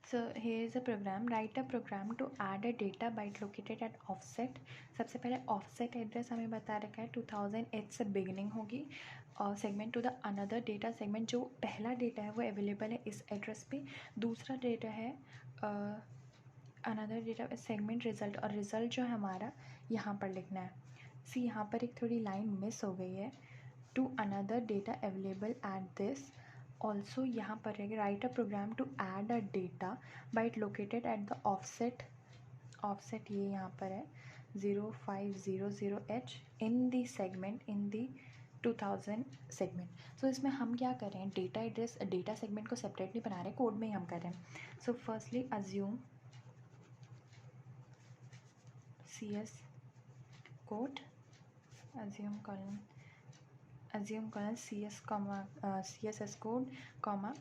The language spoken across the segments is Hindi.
So here is a program. Write a program to add a data byte located at offset. सबसे पहले offset address हमें बता रखा है 2008 से beginning होगी और segment to the another data segment. जो पहला data है वो available है इस address पे, दूसरा data है another data segment result, और result जो है हमारा यहाँ पर लिखना है. See यहाँ पर एक थोड़ी line miss हो गई है. To another data available at this. Also यहाँ पर है write a program to add a data byte located at the offset ये यहाँ पर है 0500H in the segment in the 2000 segment. सो इसमें हम क्या कर रहे हैं, डेटा एड्रेस डेटा सेगमेंट को सेपरेटली बना रहे हैं, कोड में ही हम कर रहे हैं. So firstly assume CS code assume colon CS comma CSS code comma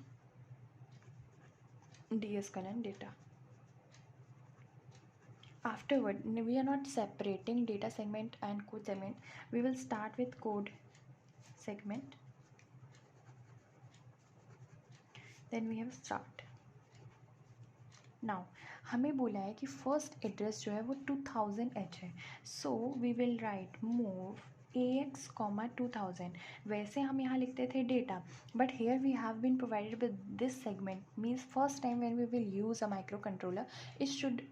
DS colon data. Afterward, we are not separating data segment and code segment. We will start with code segment. Then we have start. Now हमें बोला है कि फर्स्ट एड्रेस जो है वो 2000H है. So we will write move AX, 2000. वैसे हम यहाँ लिखते थे data, but here we have been provided with this segment. Means first time when we will use a microcontroller, it should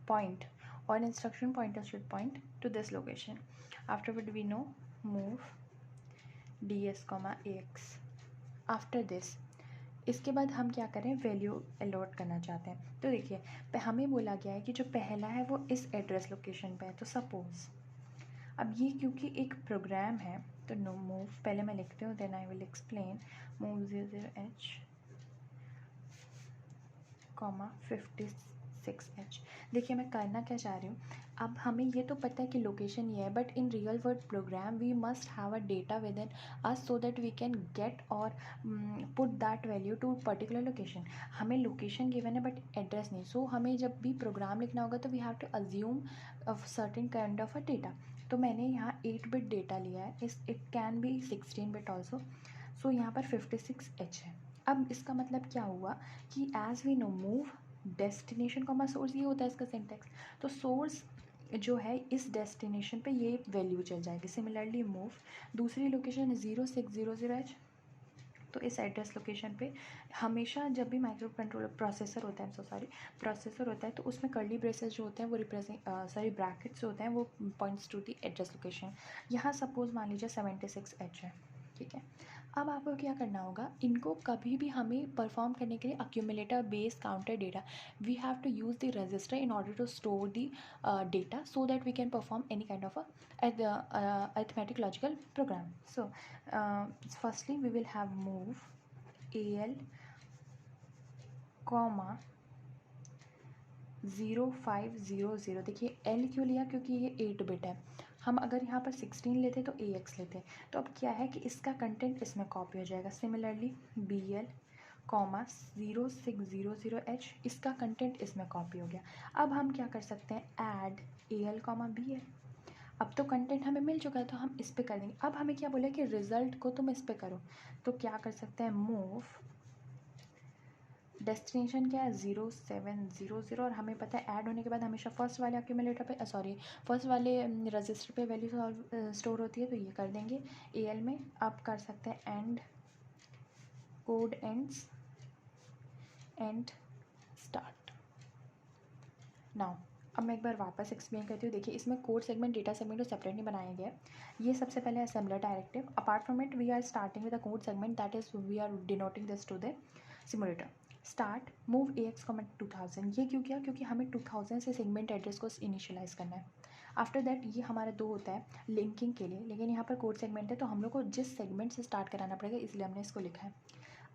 point, or instruction pointer should point to this location. Afterward we know move DS, AX. After this इसके बाद हम क्या करें, वैल्यू अलॉट करना चाहते हैं. तो देखिए हमें बोला गया है कि जो पहला है वो इस एड्रेस लोकेशन पे है. तो सपोज़ अब ये क्योंकि एक प्रोग्राम है तो नो मूव, पहले मैं लिखती हूँ then I will explain. Move 00H, 56H. देखिए मैं करना क्या चाह रही हूँ, अब हमें ये तो पता है कि लोकेशन ये है, but in real world program we must have a data within us so that we can get और put that value to particular location. हमें लोकेशन गिवन है बट एड्रेस नहीं. सो हमें जब भी प्रोग्राम लिखना होगा तो we have to assume certain kind of a data. तो मैंने यहाँ 8 बिट डेटा लिया है. It can be 16 bit also. So यहाँ पर 56H है. अब इसका मतलब क्या हुआ कि as we know move destination comma source, ये होता है इसका सिंटेक्स. तो सोर्स जो है इस डेस्टिनेशन पे ये वैल्यू चल जाएगी. सिमिलरली मूव दूसरी लोकेशन 0600H, तो इस एड्रेस लोकेशन पे हमेशा जब भी माइक्रो कंट्रोलर प्रोसेसर होता है, प्रोसेसर होता है तो उसमें कर्ली ब्रेसेस जो होते हैं वो ब्रैकेट्स जो होते हैं वो points to the address location. यहाँ सपोज़ मान लीजिए 76H है, ठीक है. अब आपको क्या करना होगा, इनको कभी भी हमें परफॉर्म करने के लिए accumulator base counter data, we have to use the register in order to store the data so that we can perform any kind of arithmetic logical program. So firstly we will have move AL, 0500. देखिए L क्यों लिया, क्योंकि ये 8 बिट है. हम अगर यहाँ पर 16 लेते तो AX लेते. तो अब क्या है कि इसका कंटेंट इसमें कॉपी हो जाएगा. सिमिलरली BL, 0600H, इसका कंटेंट इसमें कॉपी हो गया. अब हम क्या कर सकते हैं, ऐड AL, BL. अब तो कंटेंट हमें मिल चुका है तो हम इस पे कर देंगे. अब हमें क्या बोला कि रिज़ल्ट को तुम इस पे करो, तो क्या कर सकते हैं, मूव डेस्टिनेशन क्या है 0700, और हमें पता है ऐड होने के बाद हमेशा फर्स्ट वाले एक्यूमुलेटर पे फर्स्ट वाले रजिस्टर पे वैल्यू स्टोर होती है, तो ये कर देंगे AL में. अब कर सकते हैं and code ends and start. Now अब मैं एक बार वापस एक्सप्लेन करती हूँ. देखिए इसमें कोड सेगमेंट डेटा सेगमेंट को सेपरेट नहीं बनाया गया है. ये सबसे पहले assembler directive. Apart from it we are starting with a code segment, that is we are denoting this to the simulator. Start move AX, 2000. ये क्यों किया, क्योंकि हमें 2000 से सेगमेंट एड्रेस को इनिशियलाइज़ करना है. आफ्टर दैट ये हमारा 2 होता है लिंकिंग के लिए, लेकिन यहाँ पर कोड सेगमेंट है तो हम लोग को जिस सेगमेंट से स्टार्ट कराना पड़ेगा, इसलिए हमने इसको लिखा है.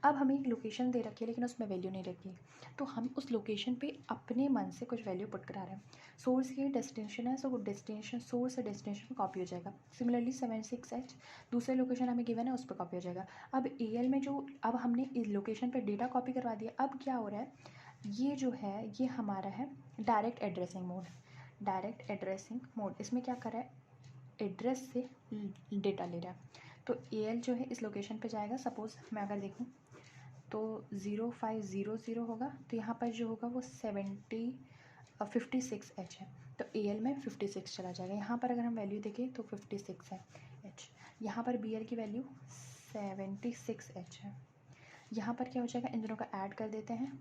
अब हमें एक लोकेशन दे रखी है लेकिन उसमें वैल्यू नहीं रखी, तो हम उस लोकेशन पे अपने मन से कुछ वैल्यू पुट करा रहे हैं. सोर्स ये डेस्टिनेशन है, सो डेस्टिनेशन सोर्स से डेस्टिनेशन में कॉपी हो जाएगा. सिमिलरली 76H दूसरे लोकेशन हमें गिवन है उस पर कॉपी हो जाएगा. अब AL में जो अब हमने इस लोकेशन पर डेटा कॉपी करवा दिया. अब क्या हो रहा है, ये जो है ये हमारा है डायरेक्ट एड्रेसिंग मोड. इसमें क्या कर रहा है, एड्रेस से डेटा ले रहा है. तो AL जो है इस लोकेशन पे जाएगा. सपोज़ मैं अगर देखूँ तो 0500 होगा, तो यहाँ पर जो होगा वो 56H है, तो AL में 56 चला जाएगा। यहाँ पर अगर हम वैल्यू देखें तो 56 है H, यहाँ पर BL की वैल्यू 76H है। यहाँ पर क्या हो जाएगा, इन दोनों का ऐड कर देते हैं,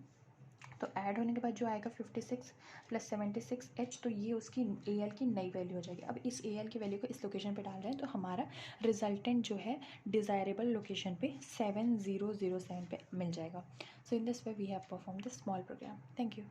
तो ऐड होने के बाद जो आएगा 56 + 76H, तो ये उसकी AL की नई वैल्यू हो जाएगी। अब इस AL की वैल्यू को इस लोकेशन पे डाल रहे हैं, तो हमारा रिजल्टेंट जो है डिज़ायरेबल लोकेशन पे 7007 पे मिल जाएगा। So in this way we have perform this small program. Thank you.